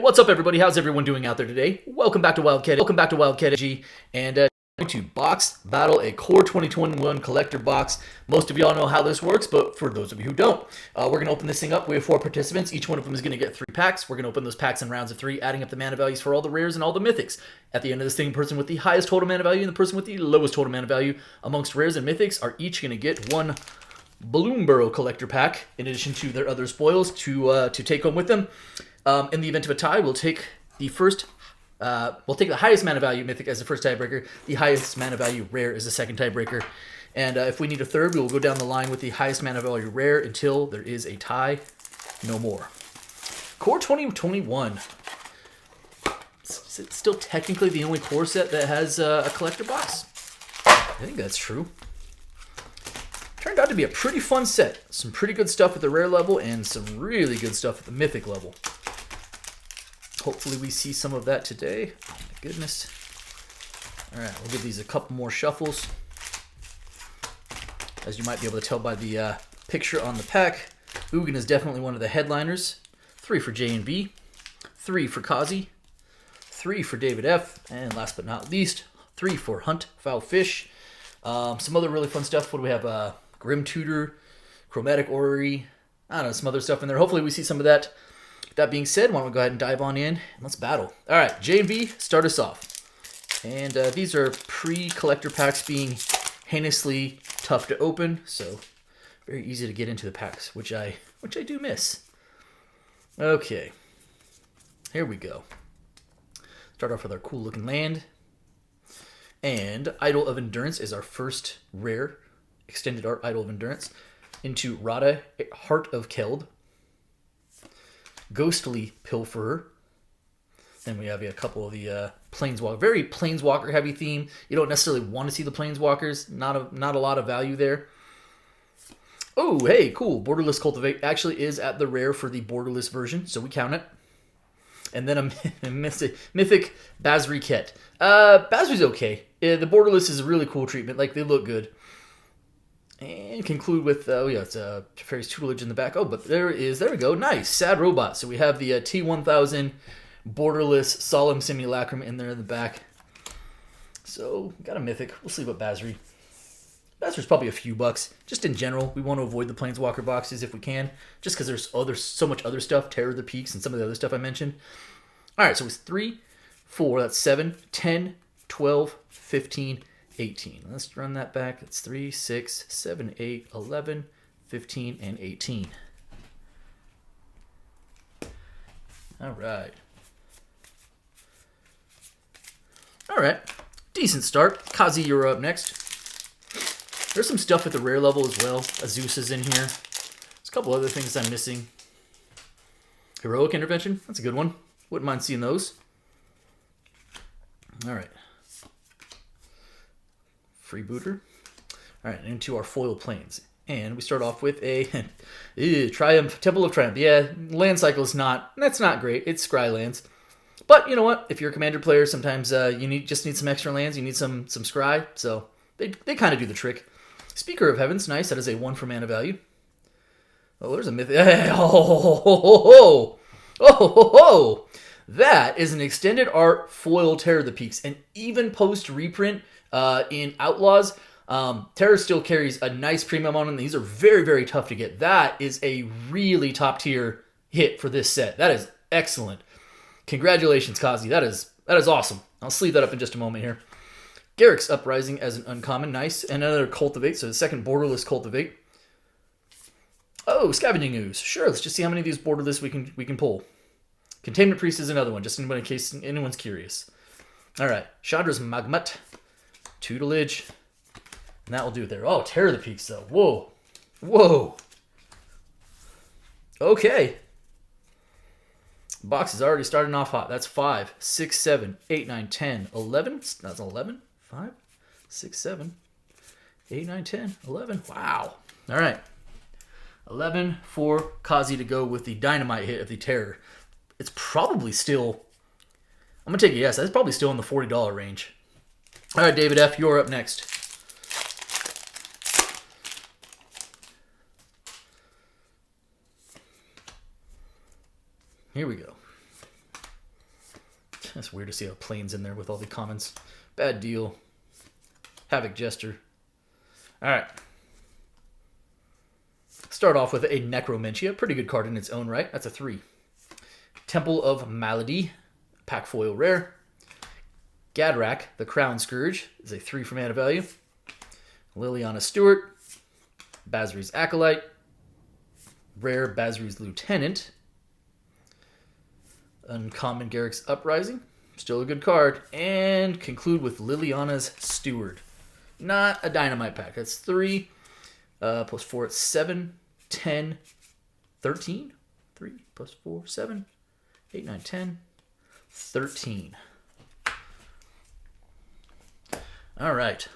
What's up, everybody? How's everyone doing out there today? Welcome back to Wildcat. Welcome back to Wildcat G. And going to box battle a Core 2021 collector box. Most of y'all know how this works, but for those of you who don't, we're going to open this thing up. We have 4 participants. Each one of them is going to get 3 packs. We're going to open those packs in rounds of 3, adding up the mana values for all the rares and all the mythics. At the end of this thing, the person with the highest total mana value and the person with the lowest total mana value amongst rares and mythics are each going to get 1 Bloomborough collector pack, in addition to their other spoils, to take home with them. In the event of a tie, we'll take the highest mana value mythic as the first tiebreaker. The highest mana value rare is the second tiebreaker. And if we need a third, we will go down the line with the highest mana value rare until there is a tie. No more. Core 2021. It's still technically the only core set that has a collector box. I think that's true. Turned out to be a pretty fun set. Some pretty good stuff at the rare level and some really good stuff at the mythic level. Hopefully we see some of that today. Oh my goodness. Alright, we'll give these a couple more shuffles. As you might be able to tell by the picture on the pack, Ugin is definitely one of the headliners. 3 for J and B, 3 for Kazi, 3 for David F, and last but not least, 3 for Hunt Foul Fish. Some other really fun stuff. What do we have? Grim Tutor, Chromatic Orrery, I don't know, some other stuff in there. Hopefully we see some of that. That being said, why don't we go ahead and dive on in and let's battle. All right, J and B, start us off. And these are pre-collector packs being heinously tough to open, so very easy to get into the packs, which I do miss. Okay, here we go. Start off with our cool looking land. And Idol of Endurance is our first rare extended art Idol of Endurance. Into Rada, Heart of Keld. Ghostly Pilferer. Then we have a couple of the Planeswalker. Very Planeswalker heavy theme. You don't necessarily want to see the Planeswalkers. Not a lot of value there. Oh, hey, cool. Borderless Cultivate actually is at the rare for the borderless version, so we count it. And then a mythic Basri Ket. Basri's okay. The borderless is a really cool treatment. Like, they look good. And conclude with, it's Teferi's Tutelage in the back. Oh, but there we go. Nice. Sad Robot. So we have the T1000 borderless Solemn Simulacrum in there in the back. So, got a mythic. We'll see what Basri. Basri's probably a few bucks. Just in general, we want to avoid the Planeswalker boxes if we can. Just because there's so much other stuff. Terror of the Peaks and some of the other stuff I mentioned. Alright, so it's 3, 4, that's 7, 10, 12, 15, 18. Let's run that back. That's 3, 6, 7, 8, 11, 15, and 18. Alright. Alright. Decent start. Kazi, you're up next. There's some stuff at the rare level as well. Azus is in here. There's a couple other things I'm missing. Heroic Intervention. That's a good one. Wouldn't mind seeing those. Alright. Freebooter. Alright, into our foil planes. And we start off with a Triumph, Temple of Triumph. Yeah, land cycle is that's not great. It's Scry lands. But you know what? If you're a commander player, sometimes you just need some extra lands. You need some Scry. So they kind of do the trick. Speaker of Heavens, nice. That is a 1 for mana value. Oh, there's a myth. Oh. That is an extended art foil Terror of the Peaks. And even post reprint in Outlaws, Terror still carries a nice premium on them. These are very, very tough to get. That is a really top tier hit for this set. That is excellent. Congratulations, Kazi. That is awesome. I'll sleeve that up in just a moment here. Garrick's Uprising as an uncommon. Nice. And another Cultivate. So the second borderless Cultivate. Oh, Scavenging Ooze. Sure, let's just see how many of these borderless we can pull. Containment Priest is another one, just in case anyone's curious. Alright. Chandra's Magmut. Tutelage. And that will do it there. Oh, Terror of the Peaks, though. Whoa. Okay. Box is already starting off hot. That's 5, 6, 7, 8, 9, 10, 11. That's 11. 5, 6, 7, 8, 9, 10, 11. Wow. All right. 11 for Kazi to go with the dynamite hit of the Terror. It's probably still, I'm going to take a guess. That's probably still in the $40 range. All right, David F., you're up next. Here we go. That's weird to see a planes in there with all the commons. Bad deal. Havoc Jester. All right. Start off with a Necromentia. Pretty good card in its own right. That's a 3. Temple of Malady. Pack foil rare. Gadrak, the Crown Scourge, is a 3 for mana value. Liliana Stewart. Basri's Acolyte. Rare Basri's Lieutenant. Uncommon Garrick's Uprising. Still a good card. And conclude with Liliana's Steward. Not a dynamite pack. That's 3. Plus 4, it's 7, 10, 13. 3 plus 4, 7, 8, 9, 10, 13. All right.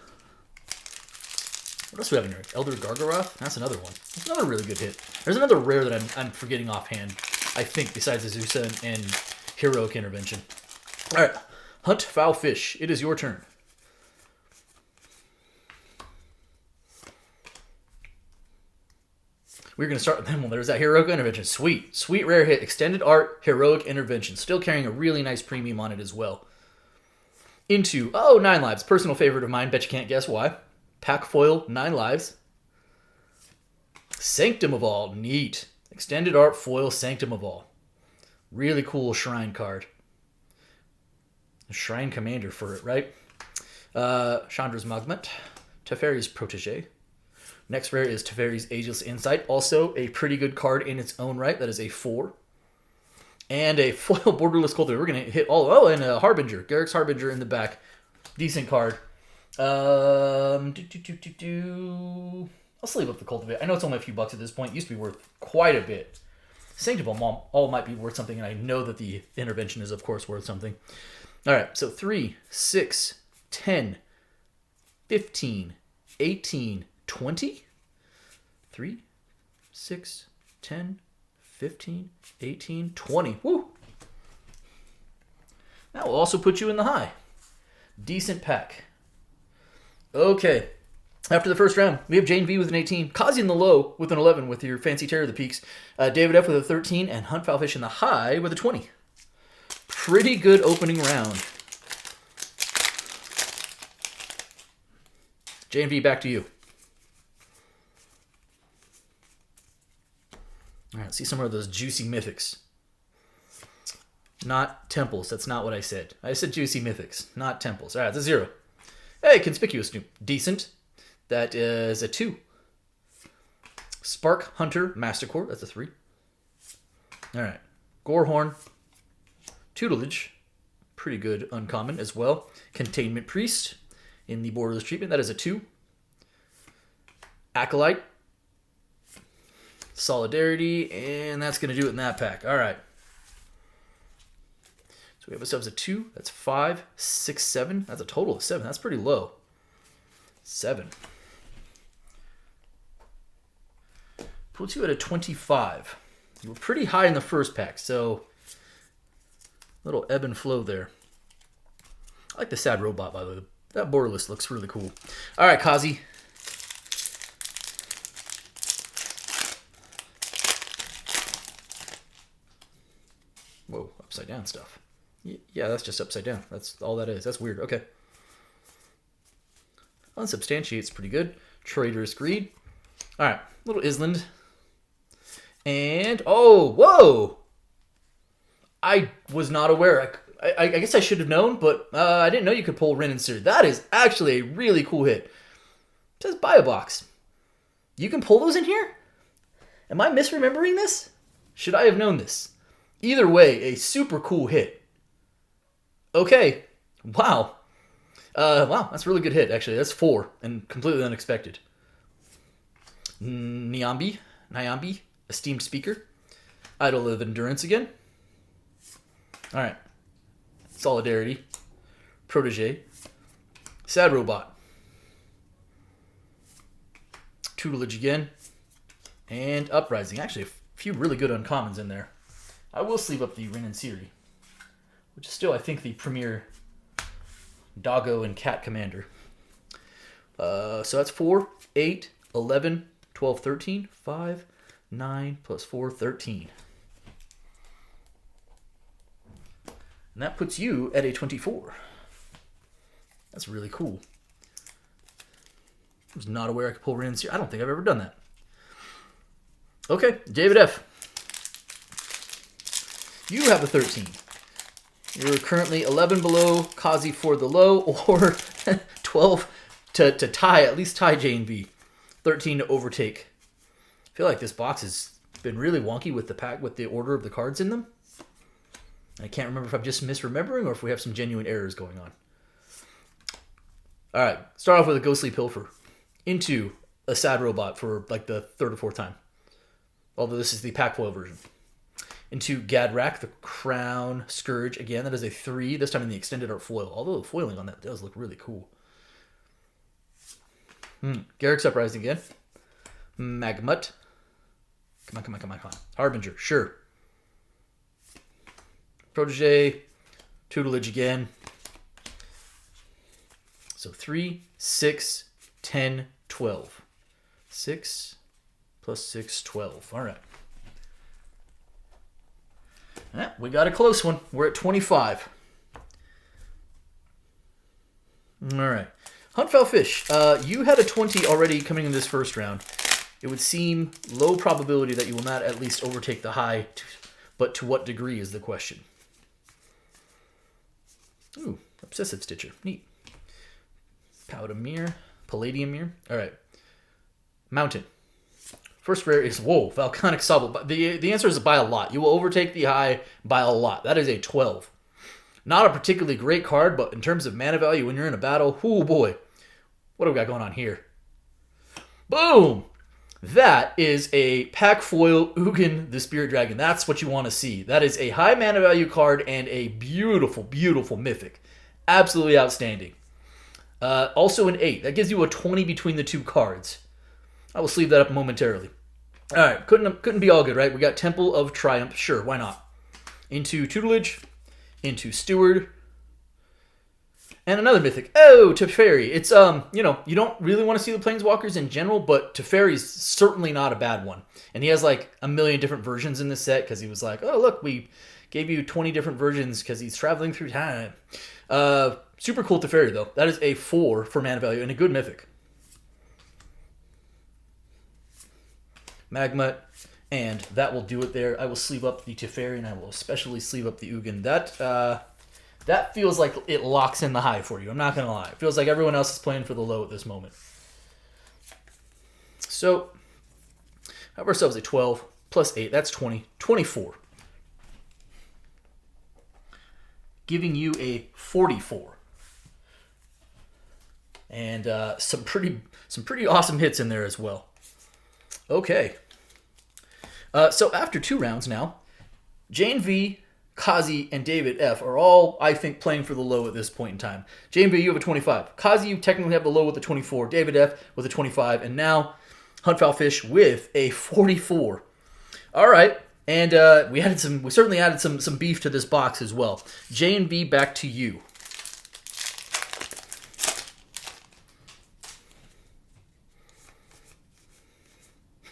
What else do we have in here? Elder Gargaroth? That's another one. That's another really good hit. There's another rare that I'm forgetting offhand, I think, besides Azusa and Heroic Intervention. All right. Hunt Foul Fish. It is your turn. We're going to start with them. Well, there's that Heroic Intervention. Sweet. Sweet rare hit. Extended Art, Heroic Intervention. Still carrying a really nice premium on it as well. Into, 9 lives. Personal favorite of mine. Bet you can't guess why. Pack foil, 9 lives. Sanctum of All. Neat. Extended Art, foil, Sanctum of All. Really cool Shrine card. Shrine Commander for it, right? Chandra's Magmat. Teferi's Protege. Next rare is Teferi's Ageless Insight. Also a pretty good card in its own right. That is a 4. And a foil Borderless Cultivator. We're going to hit all... Oh, and a Harbinger. Garrick's Harbinger in the back. Decent card. I'll sleeve up the Cultivator. I know it's only a few bucks at this point. It used to be worth quite a bit. Sanctum of All might be worth something, and I know that the Intervention is, of course, worth something. All right, so 3, 6, 10, 15, 18, 20? 3, 6, 10, 15, 18, 20. Woo! That will also put you in the high. Decent pack. Okay. After the first round, we have Jane V with an 18, Kazi in the low with an 11 with your Fancy Terror of the Peaks, David F with a 13, and Hunt Foul Fish in the high with a 20. Pretty good opening round. Jane V, back to you. All right, let's see some more of those juicy mythics. Not temples. That's not what I said. I said juicy mythics, not temples. All right, it's a 0. Hey, Conspicuous Snoop. Decent. That is a 2. Spark Hunter Mastercore. That's a 3. All right. Gorehorn. Tutelage. Pretty good uncommon as well. Containment Priest in the Borderless treatment. That is a 2. Acolyte. Solidarity. And that's going to do it in that pack. All right. So we have ourselves a 2. That's 5, 6, 7. That's a total of 7. That's pretty low. 7. Puts you at a 25. You were pretty high in the first pack, so little ebb and flow there. I like the Sad Robot, by the way. That Borderless looks really cool. All right, Kazi. Whoa, upside down stuff. Yeah, that's just upside down. That's all that is. That's weird. Okay. Unsubstantiate's pretty good. Traitorous Greed. All right, little Island. And, oh, whoa! I was not aware. I guess I should have known, but I didn't know you could pull Rin and Seer. That is actually a really cool hit. It says buy a box. You can pull those in here? Am I misremembering this? Should I have known this? Either way, a super cool hit. Okay. Wow. Wow, that's a really good hit, actually. That's 4, and completely unexpected. Nyambi, Esteemed Speaker. Idol of Endurance again. All right. Solidarity. Protege. Sad Robot. Tutelage again. And Uprising. Actually, a few really good uncommons in there. I will sleeve up the Rin and Siri, which is still, I think, the premier Doggo and Cat Commander. So that's 4, 8, 11, 12, 13, 5, 9 plus 4, 13. And that puts you at a 24. That's really cool. I was not aware I could pull randoms here. I don't think I've ever done that. Okay, David F. You have a 13. You're currently 11 below Kazi for the low, or 12 to tie, at least tie J and V. 13 to overtake. I feel like this box has been really wonky with the pack, with the order of the cards in them. I can't remember if I'm just misremembering or if we have some genuine errors going on. All right, start off with a Ghostly Pilfer into a Sad Robot for like the third or fourth time. Although this is the pack foil version. Into Gadrak, the Crown Scourge. Again, that is a 3, this time in the extended art foil. Although the foiling on that does look really cool. Garrick's Uprising again. Magmut. Come on. Harbinger, sure. Protege. Tutelage again. So 3, 6, 10, 12. 6 plus 6, 12. All right. We got a close one. We're at 25. All right. Huntfowl Fish, you had a 20 already coming in this first round. It would seem low probability that you will not at least overtake the high, but to what degree is the question. Ooh, Obsessive Stitcher. Neat. Powder Palladium Mirror. All right. Mountain. First rare is, whoa, Volcanic Sobble. The answer is by a lot. You will overtake the high by a lot. That is a 12. Not a particularly great card, but in terms of mana value when you're in a battle, oh boy. What do we got going on here? Boom! That is a pack foil Ugin the Spirit Dragon. That's what you want to see. That is a high mana value card and a beautiful, beautiful mythic. Absolutely outstanding. Also an 8. That gives you a 20 between the two cards. I will sleeve that up momentarily. All right, couldn't be all good, right? We got Temple of Triumph. Sure, why not? Into Tutelage, into Steward, and another mythic. Oh, Teferi. It's you don't really want to see the Planeswalkers in general, but Teferi's certainly not a bad one. And he has like a million different versions in this set because he was like, oh look, we gave you 20 different versions because he's traveling through time. Super cool Teferi though. That is a 4 for mana value and a good mythic. Magmut, and that will do it there. I will sleeve up the Teferi, and I will especially sleeve up the Ugin. That feels like it locks in the high for you. I'm not going to lie. It feels like everyone else is playing for the low at this moment. So, have ourselves a 12 plus 8. That's 20. 24. Giving you a 44. And some pretty awesome hits in there as well. Okay. So after 2 rounds now, Jane V, Kazi, and David F are all, I think, playing for the low at this point in time. Jane V, you have a 25. Kazi, you technically have the low with a 24. David F with a 25. And now Huntfowl Fish with a 44. All right. And we certainly added some beef to this box as well. Jane V, back to you.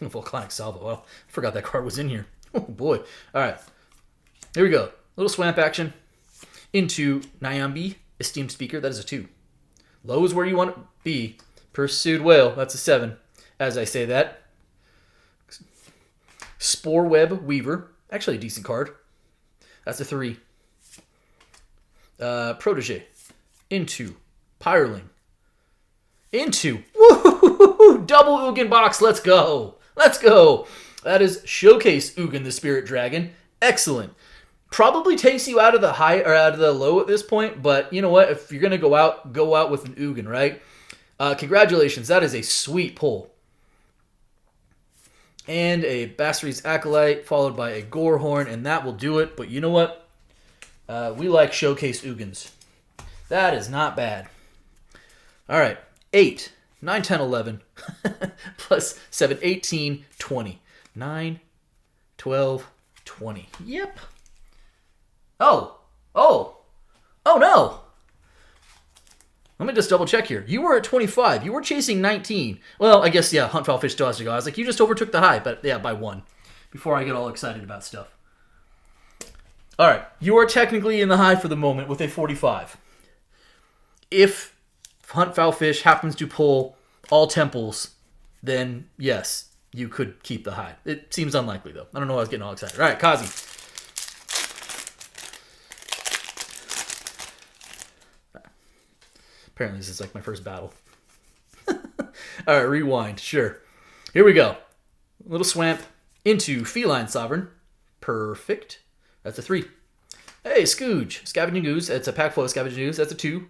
Volcanic Salvo. Well, I forgot that card was in here. Oh, boy. All right. Here we go. Little swamp action. Into Nyambi, Esteemed Speaker. That is a 2. Low is where you want to be. Pursued Whale. That's a 7. As I say that. Spore Web Weaver. Actually a decent card. That's a 3. Protege. Into Pyreling. Into. Woo! Double Ugin box. Let's go. Let's go. That is Showcase Ugin the Spirit Dragon. Excellent. Probably takes you out of the high or out of the low at this point, but you know what? If you're gonna go out with an Ugin, right? Congratulations. That is a sweet pull. And a Basri's Acolyte followed by a Gorehorn, and that will do it. But you know what? We like Showcase Ugins. That is not bad. All right. 8, 9, 10, 11, plus 7, 18, 20. 9, 12, 20. Yep. Oh no. Let me just double check here. You were at 25. You were chasing 19. Well, I guess, yeah, Huntfowl Fish still has to go. I was like, you just overtook the high, but yeah, by 1. Before I get all excited about stuff. All right, you are technically in the high for the moment with a 45. If Hunt Foul Fish happens to pull all temples, then yes, you could keep the high. It seems unlikely, though. I don't know why I was getting all excited. All right, Kazi. Apparently, this is like my first battle. All right, rewind. Sure. Here we go. Little Swamp into Feline Sovereign. Perfect. That's a 3. Hey, Scooge. Scavenging Ooze. It's a pack full of Scavenging Ooze. That's a 2.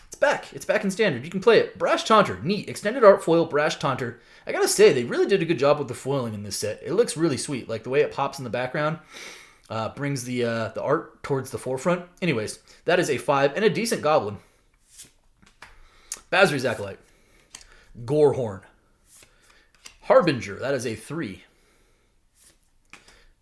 It's back. It's back in standard. You can play it. Brash Taunter. Neat. Extended art foil, Brash Taunter. I gotta say, they really did a good job with the foiling in this set. It looks really sweet. Like the way it pops in the background brings the art towards the forefront. Anyways, that is a 5 and a decent goblin. Bazri's Acolyte. Gorehorn. Harbinger. That is a 3.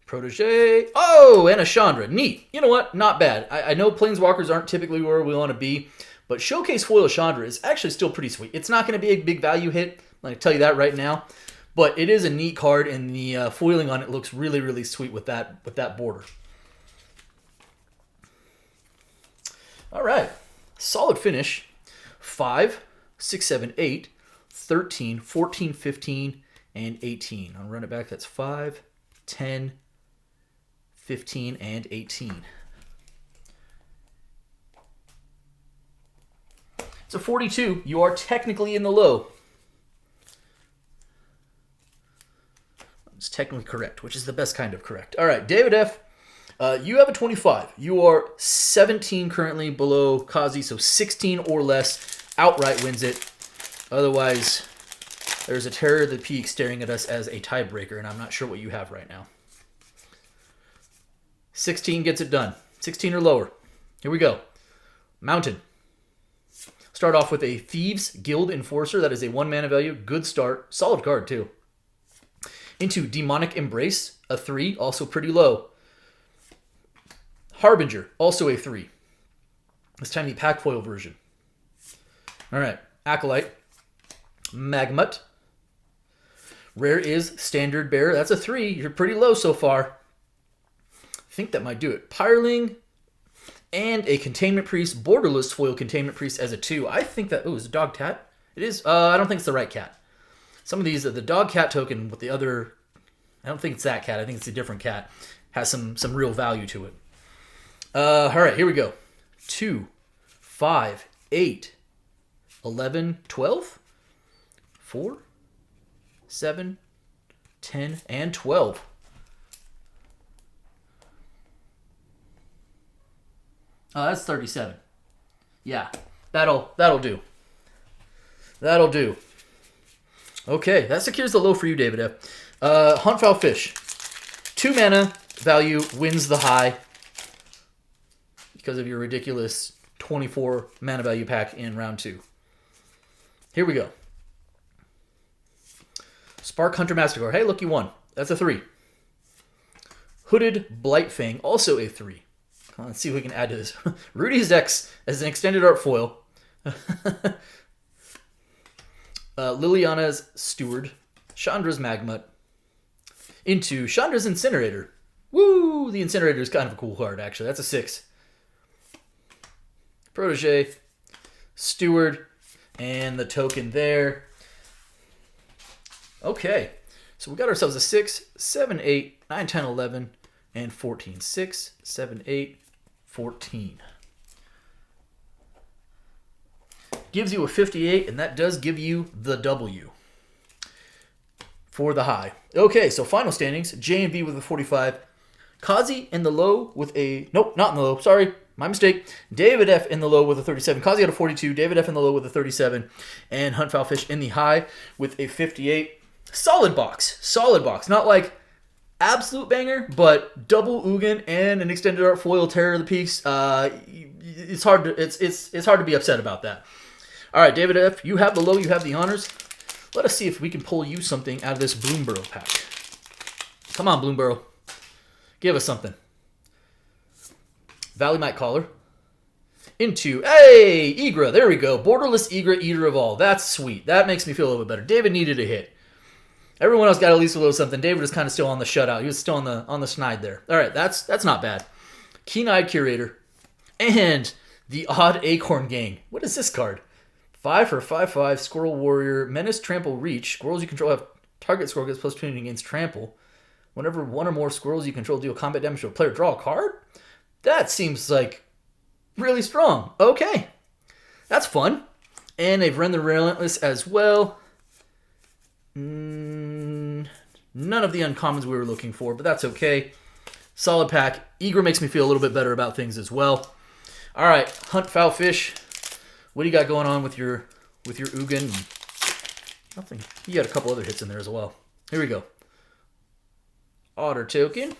Protege. Oh, and a Chandra. Neat. You know what? Not bad. I know Planeswalkers aren't typically where we want to be, but Showcase Foil Chandra is actually still pretty sweet. It's not going to be a big value hit. I'm going to tell you that right now. But it is a neat card, and the foiling on it looks really, really sweet with that border. All right. Solid finish. 5, 6, 7, 8, 13, 14, 15, and 18. I'll run it back. That's 5, 10, 15, and 18. It's a 42. You are technically in the low. It's technically correct, which is the best kind of correct. All right, David F., you have a 25. You are 17 currently below Kazi, so 16 or less outright wins it. Otherwise, there's a Terror of the Peak staring at us as a tiebreaker, and I'm not sure what you have right now. 16 gets it done. 16 or lower. Here we go. Mountain. Start off with a Thieves Guild Enforcer. That is a 1 mana value. Good start. Solid card, too. Into Demonic Embrace, a 3. Also pretty low. Harbinger, also a 3. This time the pack foil version. All right. Acolyte. Magmut. Rare is Standard Bearer. That's a 3. You're pretty low so far. I think that might do it. Pyreling and a Containment Priest, Borderless foil Containment Priest as a 2. I think that, is it Dog Cat? It is. I don't think it's the right cat. Some of these, the Dog Cat token with the other, I don't think it's that cat. I think it's a different cat. Has some real value to it. All right, here we go. 2, 5, 8, 11, 12, 4, 7, 10, and 12. Oh, that's 37. Yeah, that'll do. That'll do. Okay, that secures the low for you, David F. Hunt Foul Fish. 2 mana value wins the high because of your ridiculous 24 mana value pack in round 2. Here we go. Spark Hunter Mastercore. Hey, look, you won. That's a 3. Hooded Blightfang, also a 3. Let's see if we can add to this. Rudy's X as an extended art foil. Liliana's Steward. Chandra's Magmut. Into Chandra's Incinerator. Woo! The Incinerator is kind of a cool card, actually. That's a 6. Protege. Steward. And the token there. Okay. So we got ourselves a 6, 7, 8, 9, 10, 11, and 14. 6, 7, 8, 14. Gives you a 58, and that does give you the W for the high. Okay, so final standings. J and V with a 45. Kazi in the low with a... Nope, not in the low. Sorry, my mistake. David F. in the low with a 37. Kazi had a 42. David F. in the low with a 37. And Hunt Foul Fish in the high with a 58. Solid box. Solid box. Not like absolute banger, but double Ugin and an extended art foil Terror of the Peaks. It's hard to be upset about that. All right, David F., you have the low, you have the honors. Let us see if we can pull you something out of this Bloomborough pack. Come on, Bloomborough. Give us something. Valley Might Caller. Into, hey, Egra. There we go. Borderless Egra, Eater of All. That's sweet. That makes me feel a little bit better. David needed a hit. Everyone else got at least a little something. David was kind of still on the shutout. He was still on the snide there. All right, that's not bad. Keen-Eyed Curator, and the Odd Acorn Gang. What is this card? 5 for 5/5, Squirrel Warrior, Menace, Trample, Reach. Squirrels you control have target squirrel gets +2 against Trample. Whenever one or more squirrels you control deal combat damage to a player, draw a card? That seems like really strong. Okay. That's fun. And they've run the Relentless as well. None of the uncommons we were looking for, but that's okay. Solid pack. Eager makes me feel a little bit better about things as well. All right, Hunt Foul Fish. What do you got going on with your Ugin? Nothing. You got a couple other hits in there as well. Here we go. Otter Token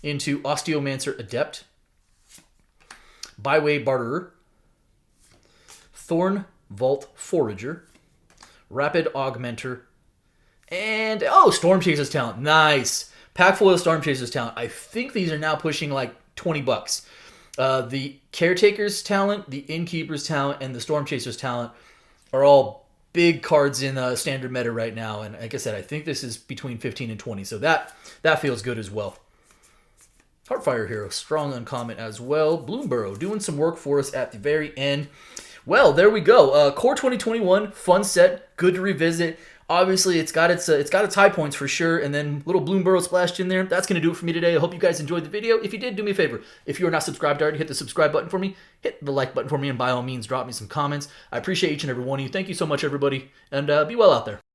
into Osteomancer Adept. Byway Barterer. Thorn Vault Forager. Rapid Augmenter. And, oh, Storm Chaser's Talent. Nice. Pack full of Storm Chaser's Talent. I think these are now pushing like $20. The Caretaker's Talent, the Innkeeper's Talent, and the Storm Chaser's Talent are all big cards in standard meta right now. And like I said, I think this is between 15 and 20. So that feels good as well. Heartfire Hero, strong uncommon as well. Bloomburrow doing some work for us at the very end. Well, there we go. Core 2021, fun set, good to revisit. Obviously, it's got its high points for sure, and then little Bloomburrow splashed in there. That's going to do it for me today. I hope you guys enjoyed the video. If you did, do me a favor. If you are not subscribed already, hit the subscribe button for me. Hit the like button for me, and by all means, drop me some comments. I appreciate each and every one of you. Thank you so much, everybody, and be well out there.